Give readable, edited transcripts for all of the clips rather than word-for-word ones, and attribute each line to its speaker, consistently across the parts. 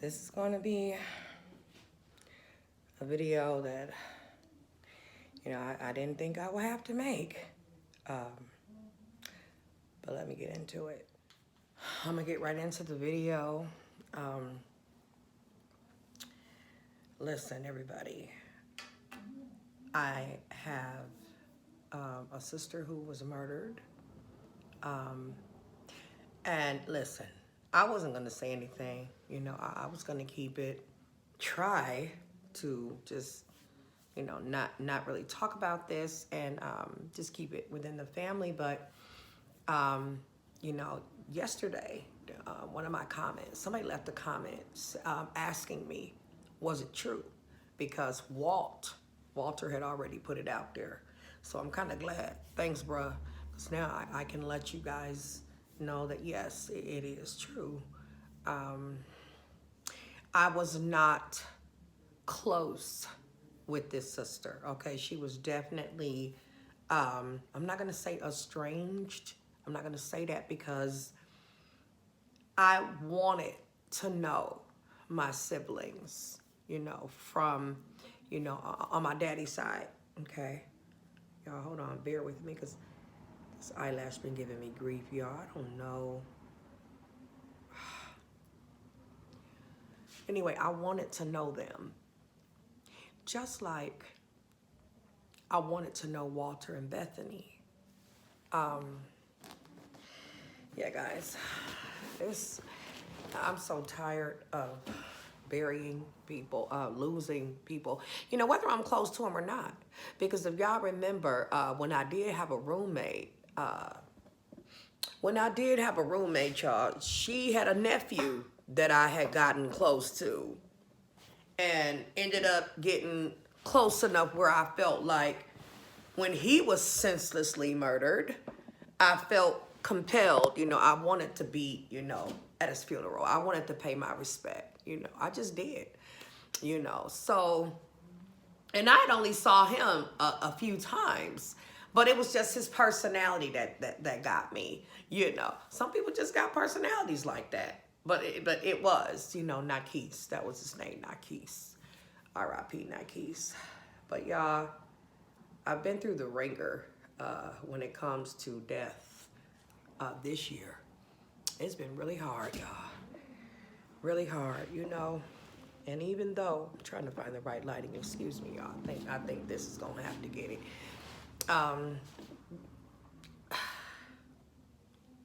Speaker 1: This is going to be a video that, I didn't think I would have to make. But let me get into it. I'm going to get right into the video. Listen, everybody. I have a sister who was murdered. And listen, I wasn't going to say anything. I was going to keep it, try to just, not really talk about this and just keep it within the family. But, yesterday, one of my comments, somebody left a comment asking me, was it true? Because Walter had already put it out there. So I'm kind of glad. Thanks, bruh. Because now I can let you guys know that, yes, it is true. I was not close with this sister, okay? She was definitely, I'm not going to say estranged. I'm not going to say that because I wanted to know my siblings, from, on my daddy's side, okay? Y'all, hold on, bear with me because this eyelash been giving me grief, y'all. I don't know. Anyway, I wanted to know them. Just like I wanted to know Walter and Bethany. Yeah, guys, I'm so tired of burying people, losing people, whether I'm close to them or not. Because if y'all remember, when I did have a roommate, y'all, she had a nephew that I had gotten close to and ended up getting close enough where I felt like when he was senselessly murdered, I felt compelled, I wanted to be, at his funeral. I wanted to pay my respect, I just did, so, and I had only saw him a few times, but it was just his personality that got me, Some people just got personalities like that, but it was, Nakis, that was his name, Nakis, R.I.P. Nakis. But y'all, I've been through the ringer when it comes to death this year. It's been really hard, y'all. Really hard, And even though I'm trying to find the right lighting, excuse me, y'all. I think this is gonna have to get it.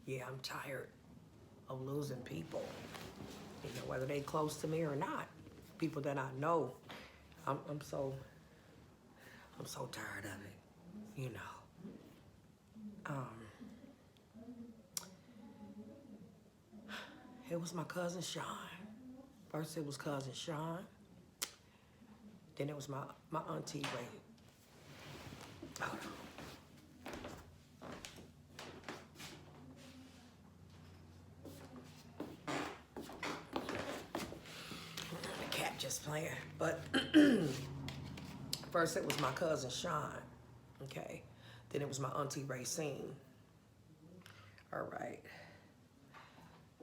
Speaker 1: Yeah, I'm tired of losing people. Whether they close to me or not. People that I know. I'm so tired of it, It was my cousin Sean. First it was cousin Sean. Then it was my auntie Ray. Hold on. The cat just playing. But first it was my cousin Sean. Okay. Then it was my auntie Racine. All right.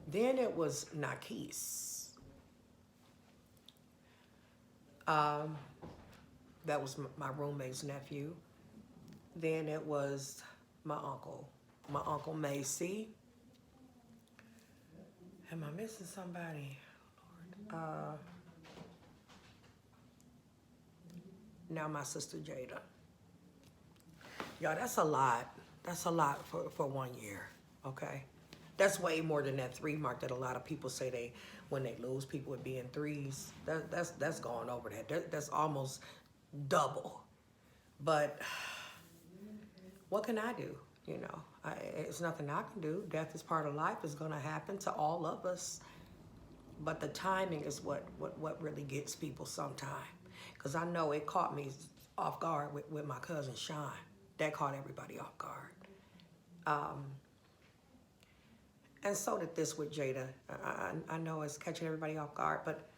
Speaker 1: Then it was Nakis. That was my roommate's nephew. Then it was my uncle Macy. Am I missing somebody? Lord. Now my sister Jayda. Y'all, that's a lot. That's a lot for 1 year, okay? That's way more than that 3 mark that a lot of people say when they lose people would be in 3s. That's going over that. That's almost double. But what can I do? It's nothing I can do. Death is part of life. It's gonna happen to all of us. But the timing is what really gets people sometime. Because I know it caught me off guard with my cousin Sean. That caught everybody off guard. And so did this with Jayda. I know it's catching everybody off guard, but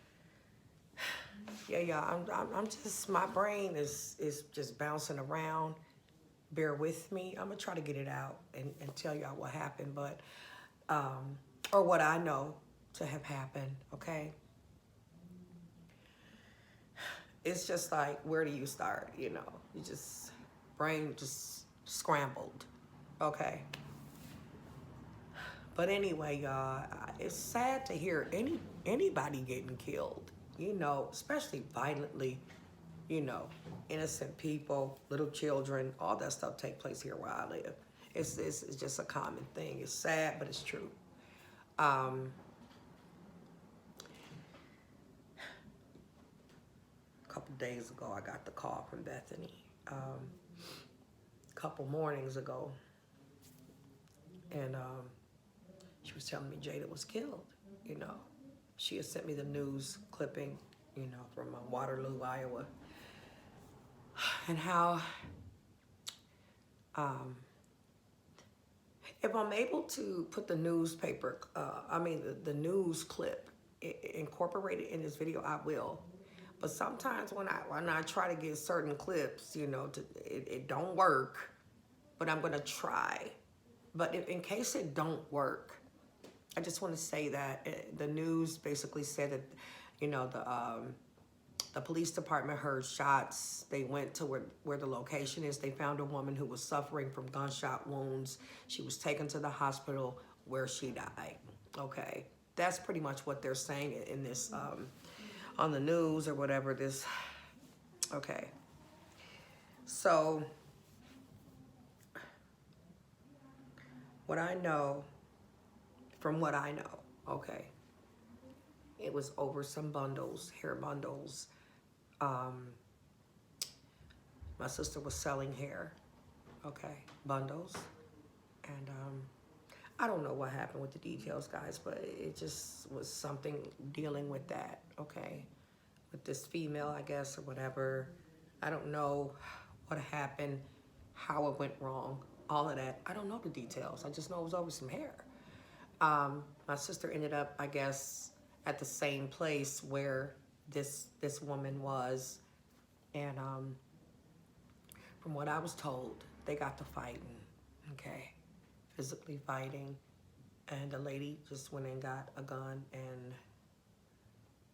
Speaker 1: yeah, I'm just, my brain is just bouncing around. Bear with me. I'm gonna try to get it out and tell y'all what happened, but, or what I know to have happened, okay? it's just like, where do you start? You know, you just, brain just scrambled. Okay. But anyway, y'all, it's sad to hear anybody getting killed, you know, especially violently, you know, innocent people, little children, all that stuff take place here where I live. It's just a common thing. It's sad, but it's true. A couple days ago, I got the call from Bethany. A couple mornings ago, and she was telling me Jayda was killed. You know, she had sent me the news clipping, you know, from Waterloo, Iowa, and how if I'm able to put the newspaper, the news clip incorporated in this video, I will. But sometimes when I try to get certain clips, you know, it don't work. But I'm gonna try. But in case it don't work, I just want to say that the news basically said that, you know, the police department heard shots. They went to where the location is. They found a woman who was suffering from gunshot wounds. She was taken to the hospital where she died. Okay, that's pretty much what they're saying in this on the news or whatever. This. Okay, so what I know, from what I know, okay, it was over some bundles, hair bundles. My sister was selling hair, okay, bundles. And I don't know what happened with the details, guys, but it just was something dealing with that, okay, with this female, I guess, or whatever. I don't know what happened, how it went wrong, all of that. I don't know the details. I just know it was over some hair. My sister ended up, I guess, at the same place where this woman was, and from what I was told, they got to fighting, okay, physically fighting, and the lady just went and got a gun and,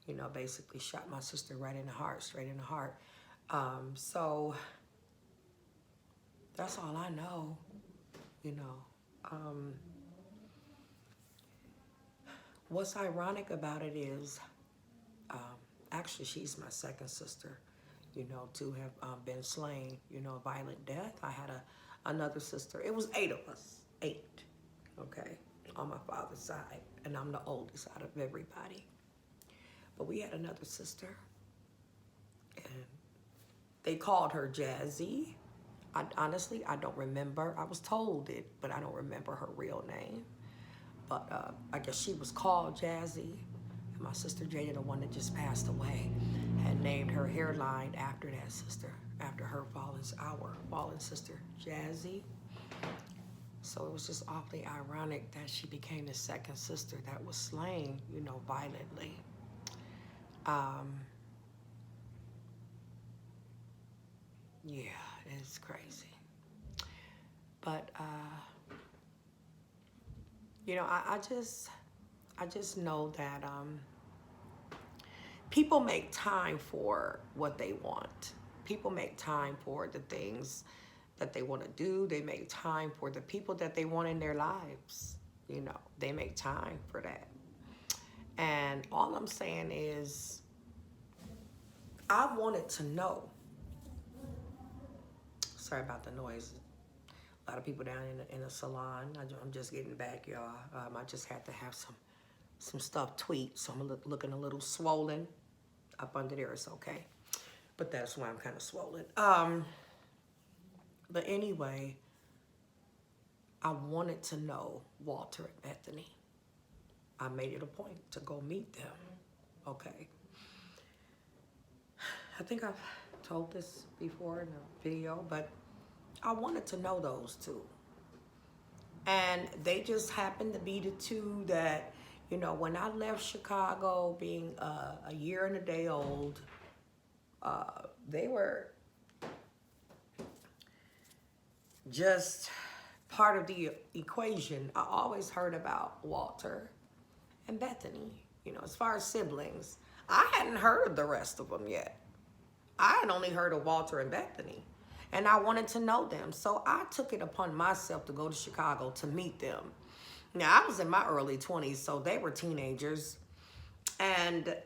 Speaker 1: you know, basically shot my sister right in the heart, straight in the heart. So that's all I know, you know. What's ironic about it is, actually, she's my second sister, you know, to have been slain, you know, violent death. I had another sister. It was 8 of us, 8, okay, on my father's side, and I'm the oldest out of everybody. But we had another sister, and they called her Jazzy. Honestly, I don't remember. I was told it, but I don't remember her real name. But I guess she was called Jazzy. And my sister Jayda, the one that just passed away, had named her hairline after that sister, after our fallen sister, Jazzy. So it was just awfully ironic that she became the second sister that was slain, you know, violently. Yeah, it's crazy. But you know, I just know that people make time for what they want. People make time for the things that they want to do. They make time for the people that they want in their lives. You know, they make time for that. And all I'm saying is, I wanted to know. Sorry about the noise. A lot of people down in the salon. I'm just getting back, y'all. I just had to have some stuff tweaked, so I'm looking a little swollen up under there. It's okay, but that's why I'm kind of swollen. But anyway, I wanted to know Walter and Bethany. I made it a point to go meet them. Okay. I think I've told this before in a video, but I wanted to know those two. And they just happened to be the two that, you know, when I left Chicago, being a year and a day old, they were just part of the equation. I always heard about Walter and Bethany, you know, as far as siblings. I hadn't heard of the rest of them yet. I had only heard of Walter and Bethany, and I wanted to know them. So I took it upon myself to go to Chicago to meet them. Now, I was in my early 20s, so they were teenagers. And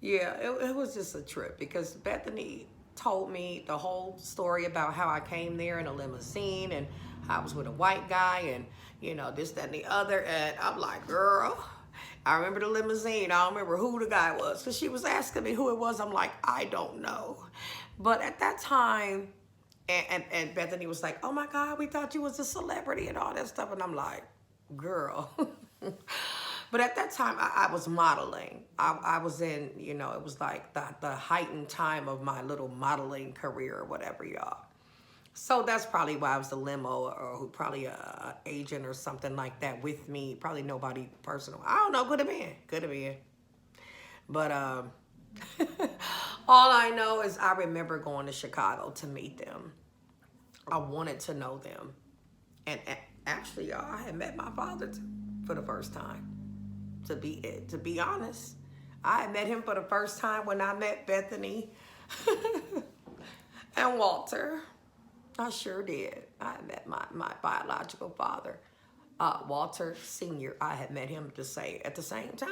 Speaker 1: yeah, it was just a trip because Bethany told me the whole story about how I came there in a limousine and I was with a white guy and, you know, this, that, and the other. And I'm like, girl, I remember the limousine. I don't remember who the guy was because she was asking me who it was. I'm like, I don't know. But at that time, and Bethany was like, oh my God, we thought you was a celebrity and all that stuff. And I'm like, girl. But at that time, I was modeling. I was in, you know, it was like the heightened time of my little modeling career or whatever, y'all. So that's probably why I was the limo or who probably a agent or something like that with me. Probably nobody personal. I don't know. Could have been. Could have been. But all I know is I remember going to Chicago to meet them. I wanted to know them. And actually, y'all, I had met my father for the first time. To be honest, I had met him for the first time when I met Bethany and Walter. I sure did. I met my biological father, Walter Sr. I had met him at the same time.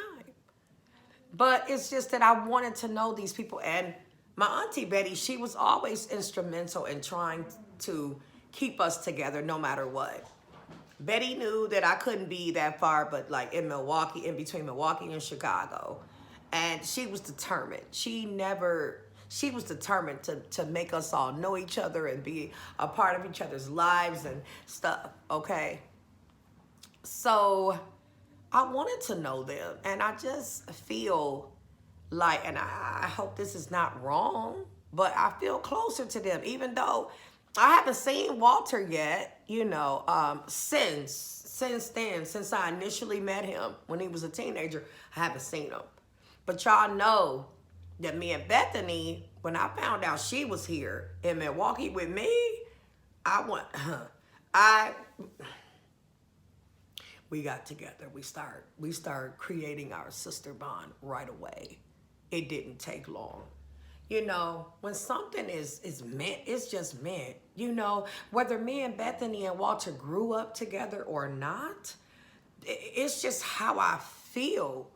Speaker 1: But it's just that I wanted to know these people. And my auntie Betty, she was always instrumental in trying to keep us together no matter what. Betty knew that I couldn't be that far, but like in Milwaukee, in between Milwaukee and Chicago. And she was determined. She was determined to make us all know each other and be a part of each other's lives and stuff, okay? So I wanted to know them, and I just feel like, and I hope this is not wrong, but I feel closer to them, even though I haven't seen Walter yet, you know, since then, since I initially met him when he was a teenager, I haven't seen him. But y'all know that me and Bethany, when I found out she was here in Milwaukee with me, we got together. We started creating our sister bond right away. It didn't take long. You know, when something is meant, it's just meant. You know, whether me and Bethany and Walter grew up together or not, it's just how I feel,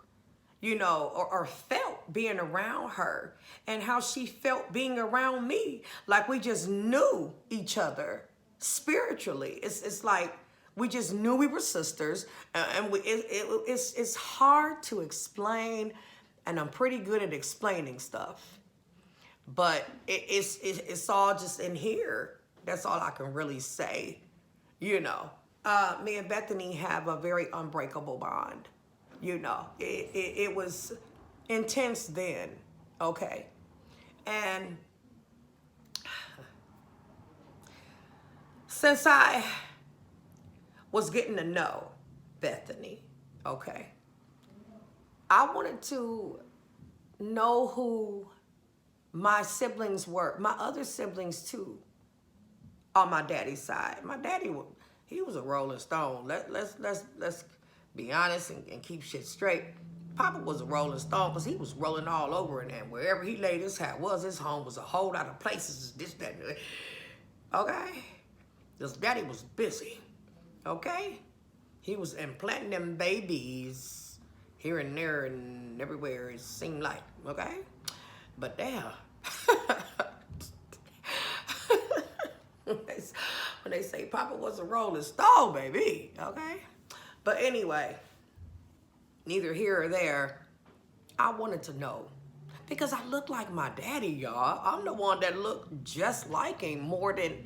Speaker 1: you know, or felt being around her and how she felt being around me. Like we just knew each other spiritually. It's like we just knew we were sisters, and it's hard to explain, and I'm pretty good at explaining stuff. But it's all just in here. That's all I can really say, you know. Me and Bethany have a very unbreakable bond, you know. It was intense then, okay? And since I was getting to know Bethany, okay, I wanted to know who my siblings were, my other siblings too, on my daddy's side. My daddy, he was a Rolling Stone. Let's be honest and keep shit straight. Papa was a Rolling Stone because he was rolling all over, and wherever he laid his hat was his home. Was a whole lot of places, this, that, and that. Okay? His daddy was busy, okay? He was implanting them babies here and there and everywhere, it seemed like, okay? But damn, when they say Papa was a Rolling Stone, baby, okay? But anyway, neither here or there, I wanted to know. Because I look like my daddy, y'all. I'm the one that looked just like him more than,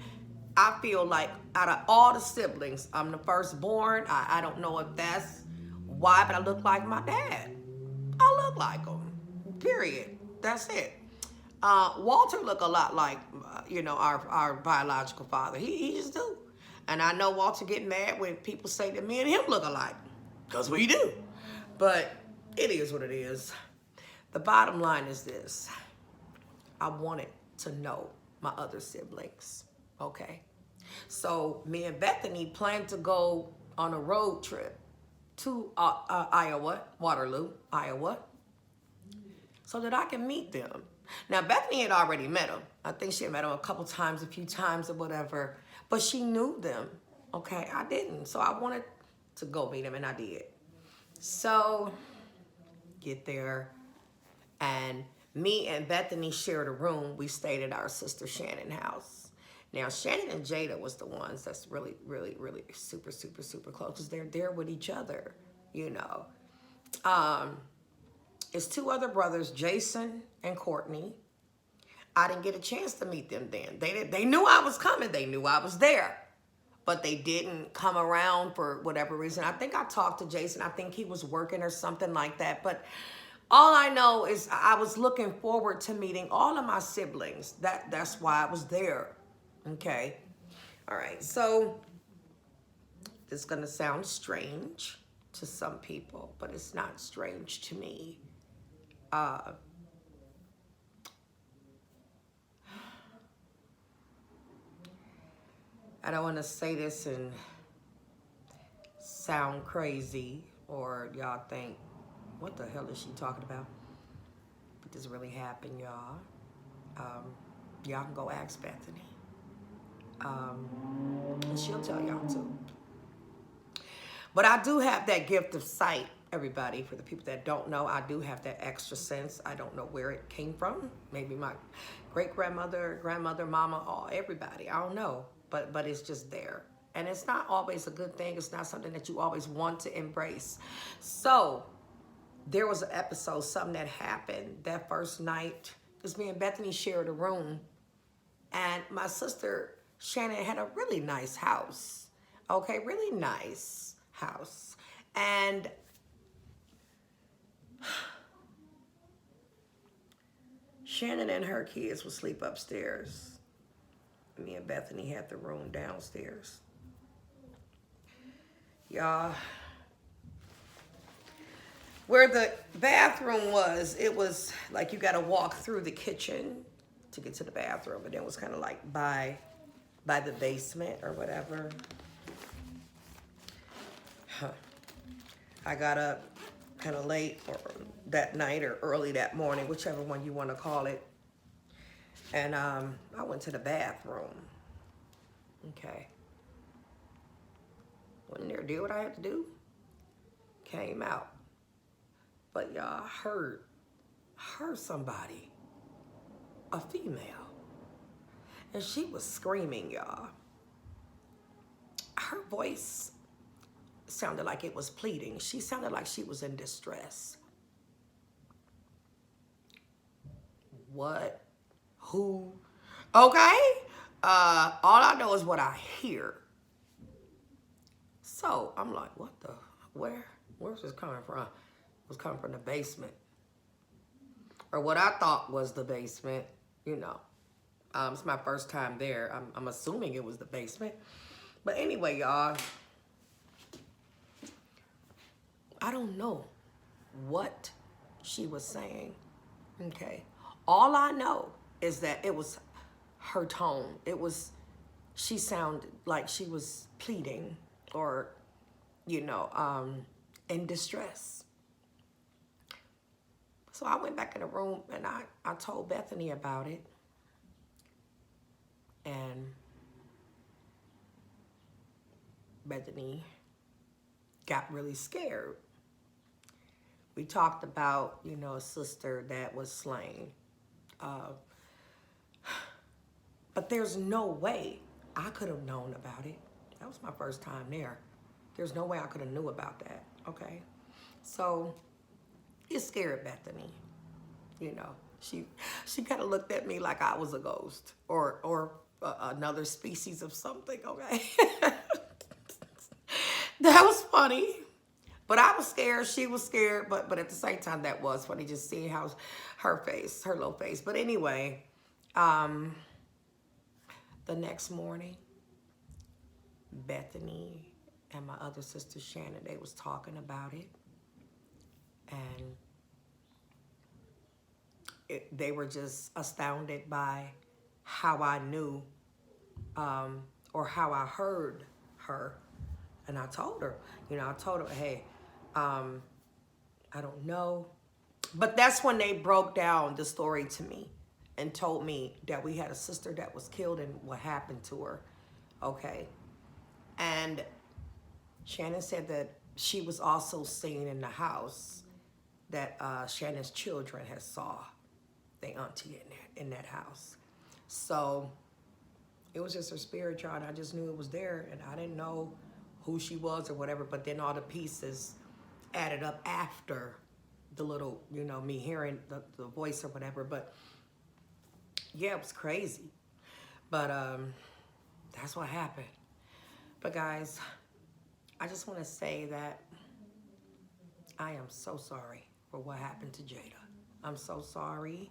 Speaker 1: I feel like out of all the siblings, I'm the firstborn. I don't know if that's why, but I look like my dad. I look like him, period. That's it. Walter look a lot like, you know, our biological father. He just do. And I know Walter get mad when people say that me and him look alike, because we do. But it is what it is. The bottom line is this. I wanted to know my other siblings, okay? So me and Bethany planned to go on a road trip to Iowa, Waterloo, Iowa. so that I can meet them. Now, Bethany had already met them. I think she had met them a couple times, a few times or whatever, but she knew them. Okay, I didn't. So I wanted to go meet them, and I did. So, get there, and me and Bethany shared a room. We stayed at our sister Shannon's house. Now, Shannon and Jayda was the ones that's really, really, really super, super, super close, because they're there with each other, you know. It's two other brothers, Jason and Courtney. I didn't get a chance to meet them then. They knew I was coming. They knew I was there. But they didn't come around for whatever reason. I think I talked to Jason. I think he was working or something like that. But all I know is I was looking forward to meeting all of my siblings. That's why I was there. Okay. All right. So it's going to sound strange to some people, but it's not strange to me. I don't want to say this and sound crazy, or y'all think, what the hell is she talking about? But this really happened, y'all. Y'all can go ask Bethany. And she'll tell y'all too. But I do have that gift of sight, everybody. For the people that don't know, I do have that extra sense. I don't know where it came from. Maybe my great-grandmother, grandmother, mama, or everybody. I don't know. But it's just there. And it's not always a good thing. It's not something that you always want to embrace. So there was an episode, something that happened that first night. Because me and Bethany shared a room. And my sister Shannon had a really nice house. Okay, really nice house. And Shannon and her kids would sleep upstairs. Me and Bethany had the room downstairs. Y'all, where the bathroom was, it was like you got to walk through the kitchen to get to the bathroom. And it was kind of like by the basement or whatever. I got up kind of late or that night or early that morning, whichever one you want to call it. And I went to the bathroom. Okay. Went in there, did what I had to do. Came out. But y'all heard somebody, a female. And she was screaming, y'all. Her voice sounded like it was pleading. She sounded like she was in distress. What? Who? Okay. All I know is what I hear. So I'm like, what the? Where's this coming from? It was coming from the basement, or what I thought was the basement. You know, it's my first time there. I'm assuming it was the basement. But anyway, y'all, I don't know what she was saying. Okay. All I know is that it was her tone. She sounded like she was pleading or, in distress. So I went back in the room and I told Bethany about it. And Bethany got really scared. We talked about, a sister that was slain. But there's no way I could have known about it. That was my first time there. There's no way I could have knew about that, okay? So it scared Bethany, She kind of looked at me like I was a ghost or another species of something, okay? That was funny. But I was scared. She was scared. But at the same time, that was funny, just seeing how her little face. But anyway, the next morning, Bethany and my other sister, Shannon, they was talking about it. And they were just astounded by how I knew or how I heard her. And I told her, hey, I don't know. But that's when they broke down the story to me and told me that we had a sister that was killed and what happened to her. Okay. And Shannon said that she was also seen in the house that Shannon's children had saw their auntie in that house. So it was just her spirit, y'all, and I just knew it was there, and I didn't know who she was or whatever, but then all the pieces added up after the little, you know, me hearing the voice or whatever. But yeah, it was crazy. But that's what happened. But guys, I just want to say that I am so sorry for what happened to Jayda. I'm so sorry.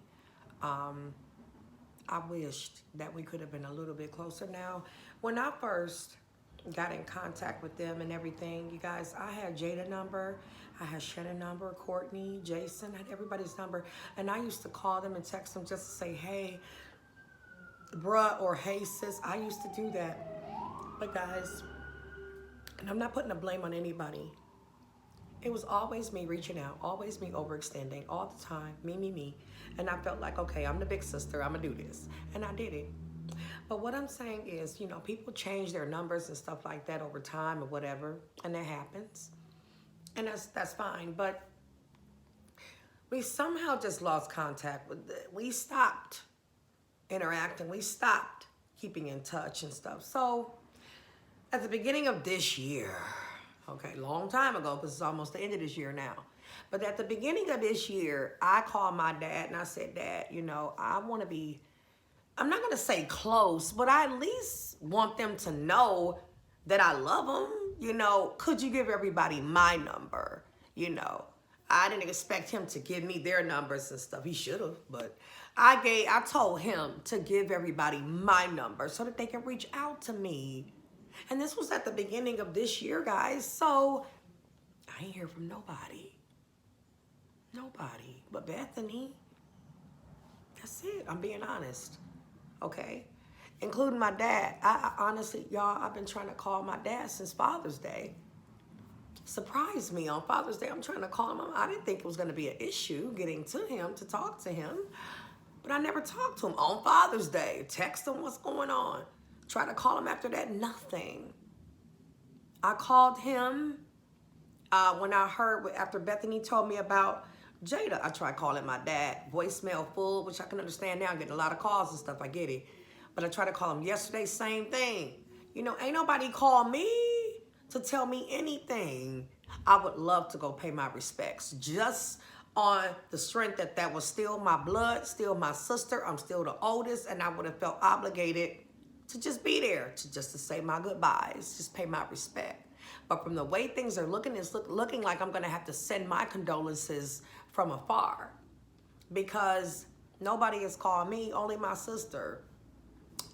Speaker 1: I wished that we could have been a little bit closer. Now, when I first got in contact with them and everything, you guys, I had Jayda number, I had Shannon number, Courtney, Jason, I had everybody's number, and I used to call them and text them just to say, hey, bruh, or hey, sis. I used to do that. But guys, and I'm not putting the blame on anybody. It was always me reaching out, always me overextending, all the time, me. And I felt like, okay, I'm the big sister, I'm gonna do this. And I did it. But what I'm saying is, you know, people change their numbers and stuff like that over time or whatever, and that happens. And that's fine. But we somehow just lost contact with it. We stopped interacting, we stopped keeping in touch and stuff. So at the beginning of this year, okay, long time ago, because it's almost the end of this year now. But at the beginning of this year, I called my dad and I said, Dad, you know, I want to be, I'm not going to say close, but I at least want them to know that I love them. You know, could you give everybody my number? You know, I didn't expect him to give me their numbers and stuff. He should have, but I told him to give everybody my number so that they can reach out to me. And this was at the beginning of this year, guys. So I ain't hear from nobody. Nobody but Bethany. That's it. I'm being honest. Okay? Including my dad. I honestly, y'all, I've been trying to call my dad since Father's Day. Surprised me on Father's Day. I'm trying to call him. I didn't think it was going to be an issue getting to him, to talk to him. But I never talked to him on Father's Day. Text him what's going on. Try to call him after that, nothing. I called him when I heard, after Bethany told me about Jayda. I tried calling my dad, voicemail full, which I can understand now. I'm getting a lot of calls and stuff, I get it. But I tried to call him yesterday, same thing. You know, ain't nobody called me to tell me anything. I would love to go pay my respects, just on the strength that that was still my blood, still my sister. I'm still the oldest, and I would have felt obligated to just be there, to say my goodbyes, just pay my respect. But from the way things are looking, it's looking like I'm gonna have to send my condolences from afar, because nobody has called me, only my sister,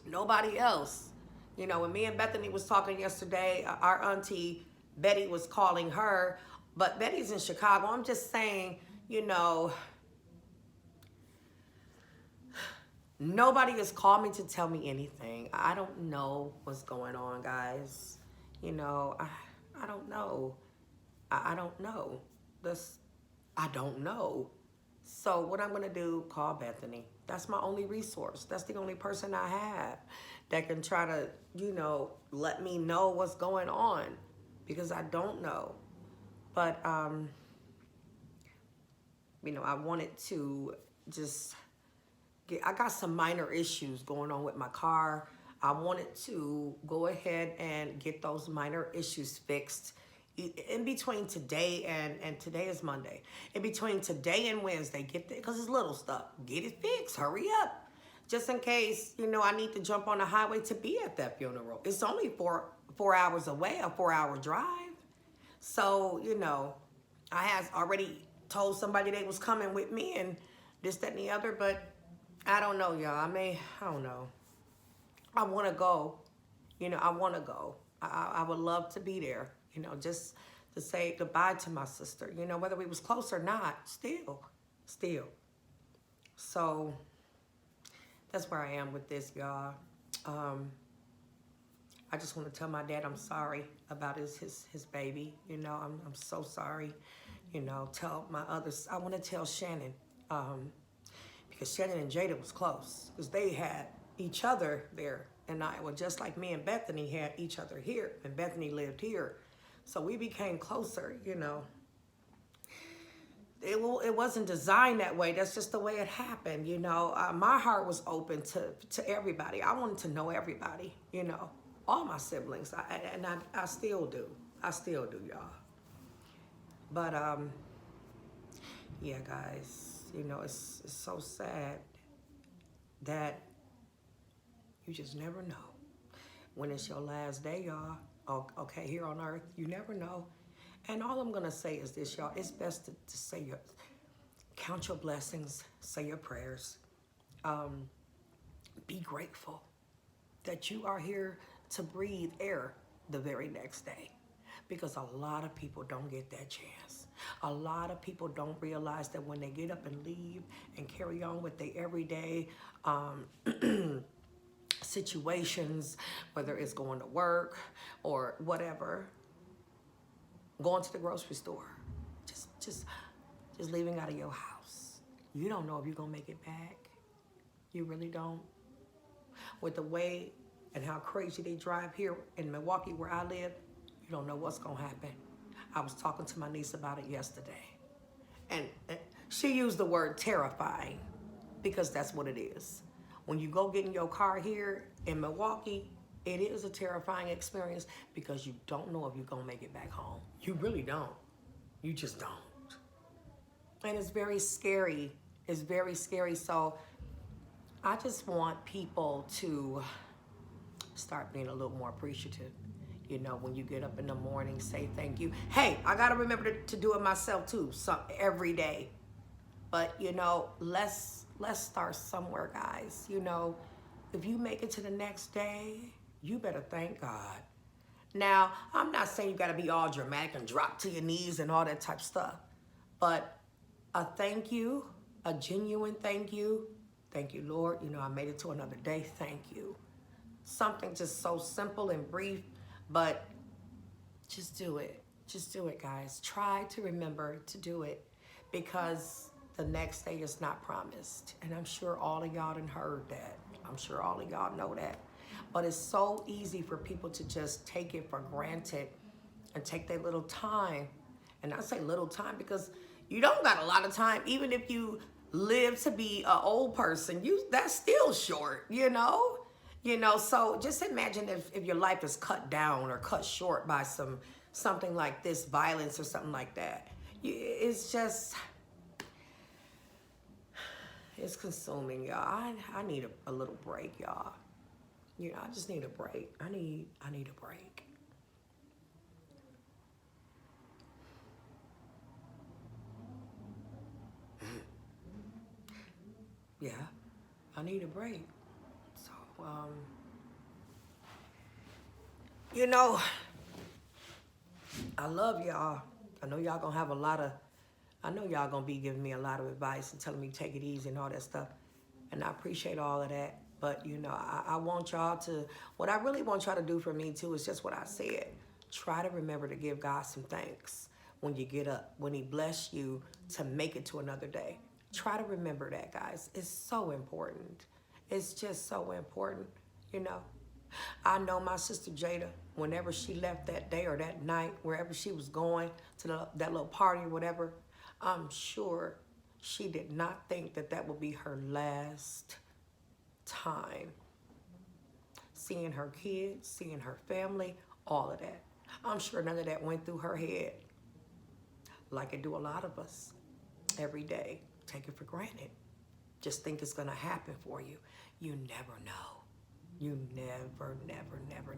Speaker 1: nobody else. You know, when me and Bethany was talking yesterday, our auntie Betty was calling her, but Betty's in Chicago. I'm just saying, you know, nobody has called me to tell me anything. I don't know what's going on, guys. You know, I don't know. I don't know. I don't know. So what I'm going to do, call Bethany. That's my only resource. That's the only person I have that can try to, you know, let me know what's going on, because I don't know. But, you know, I wanted to just I got some minor issues going on with my car. I wanted to go ahead and get those minor issues fixed in between today and today is Monday. In between today and Wednesday, get there, because it's little stuff. Get it fixed, hurry up. Just in case, you know, I need to jump on the highway to be at that funeral. It's only four hours away, a 4-hour drive. So, you know, I had already told somebody they was coming with me and this, that, and the other, but I don't know, y'all. I don't know. I want to go. You know, I want to go. I would love to be there, you know, just to say goodbye to my sister. You know, whether we was close or not, still. So that's where I am with this, y'all. I just want to tell my dad I'm sorry about his baby. You know, I'm so sorry. You know, tell my others. I want to tell Shannon, because Shannon and Jayda was close, because they had each other there, and well, just like me and Bethany had each other here, and Bethany lived here, so we became closer. You know, it wasn't designed that way. That's just the way it happened. You know, my heart was open to everybody. I wanted to know everybody. You know, all my siblings, I still do. I still do, y'all. But yeah, guys, you know, it's so sad that you just never know when it's your last day, y'all. Okay, here on earth, you never know. And all I'm gonna say is this, y'all. It's best to say count your blessings, say your prayers. Be grateful that you are here to breathe air the very next day, because a lot of people don't get that chance. A lot of people don't realize that when they get up and leave and carry on with their everyday situations, whether it's going to work or whatever, going to the grocery store, just leaving out of your house. You don't know if you're gonna make it back. You really don't. With the way and how crazy they drive here in Milwaukee where I live, you don't know what's gonna happen. I was talking to my niece about it yesterday, and she used the word terrifying, because that's what it is. When you go get in your car here in Milwaukee, it is a terrifying experience, because you don't know if you're gonna make it back home. You really don't. You just don't. And it's very scary. It's very scary. So I just want people to start being a little more appreciative. You know, when you get up in the morning, say thank you. Hey, I gotta remember to do it myself too, every day. But you know, let's start somewhere, guys. You know, if you make it to the next day, you better thank God. Now, I'm not saying you gotta be all dramatic and drop to your knees and all that type of stuff, but a thank you, a genuine thank you, Lord, you know, I made it to another day, thank you. Something just so simple and brief, but just do it. Just do it, guys. Try to remember to do it, because the next day is not promised. And I'm sure all of y'all done heard that. I'm sure all of y'all know that. But it's so easy for people to just take it for granted and take their little time. And I say little time because you don't got a lot of time. Even if you live to be an old person, that's still short, you know? You know, so just imagine if your life is cut down or cut short by something like this, violence or something like that. It's just, it's consuming, y'all. I need a little break, y'all. You know, I just need a break. I need a break. Yeah, I need a break. So, you know, I love y'all. I know y'all gonna have I know y'all gonna be giving me a lot of advice and telling me take it easy and all that stuff. And I appreciate all of that. But, you know, I want y'all to, what I really want y'all to do for me too is just what I said. Try to remember to give God some thanks when you get up, when he bless you to make it to another day. Try to remember that, guys. It's so important. It's just so important, you know. I know my sister Jayda, whenever she left that day or that night, wherever she was going to that little party or whatever, I'm sure she did not think that would be her last time seeing her kids, seeing her family, all of that. I'm sure none of that went through her head, like it do a lot of us every day. Take it for granted. Just think it's gonna happen for you. You never know. You never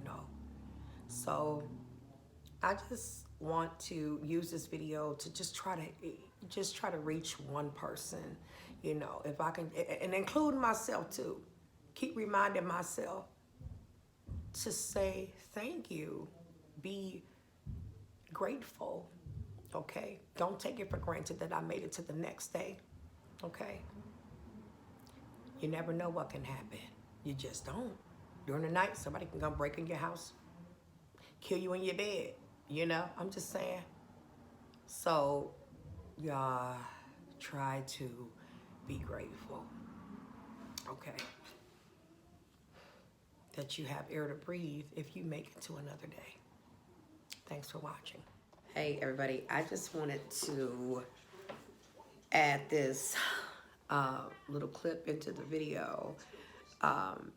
Speaker 1: know. So I just want to use this video to just try to reach one person, you know, if I can, and include myself too. Keep reminding myself to say thank you. Be grateful, okay? Don't take it for granted that I made it to the next day, okay? You never know what can happen. You just don't. During the night, somebody can come break in your house, kill you in your bed, you know? I'm just saying. So y'all try to be grateful, okay? That you have air to breathe if you make it to another day. Thanks for watching. Hey everybody, I just wanted to add this little clip into the video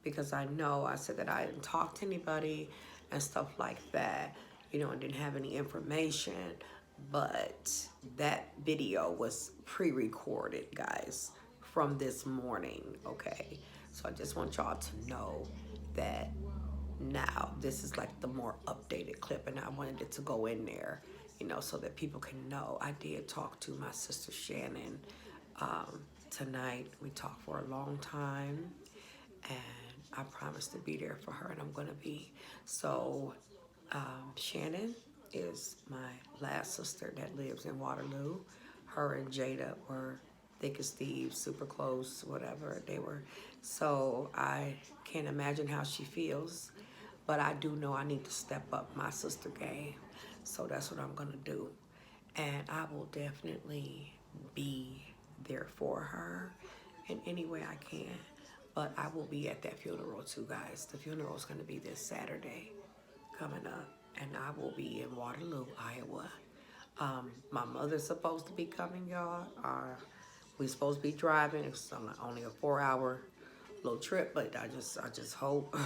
Speaker 1: because I know I said that I didn't talk to anybody and stuff like that, you know, and didn't have any information, but that video was pre-recorded, guys, from this morning, okay? So I just want y'all to know that now this is like the more updated clip, and I wanted it to go in there, you know, so that people can know. I did talk to my sister Shannon tonight. We talked for a long time, and I promised to be there for her, and I'm gonna be. So Shannon is my last sister that lives in Waterloo. Her and Jayda were thick as thieves, super close, whatever they were. So I can't imagine how she feels, but I do know I need to step up my sister game. So that's what I'm gonna do. And I will definitely be there for her in any way I can. But I will be at that funeral too, guys. The funeral is gonna be this Saturday coming up, and I will be in Waterloo, Iowa. My mother's supposed to be coming, y'all. We supposed to be driving. It's only a 4-hour little trip, but I just hope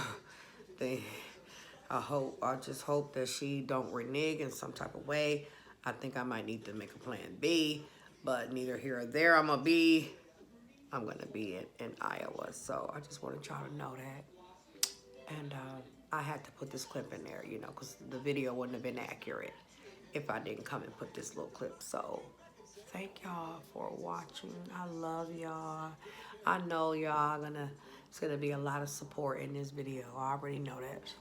Speaker 1: I just hope that she don't renege in some type of way. I think I might need to make a plan B, but neither here or there. I'm gonna be in Iowa, so I just wanted y'all to know that. And I had to put this clip in there, you know, because the video wouldn't have been accurate if I didn't come and put this little clip. So thank y'all for watching. I love y'all. I know y'all it's gonna be a lot of support in this video. I already know that.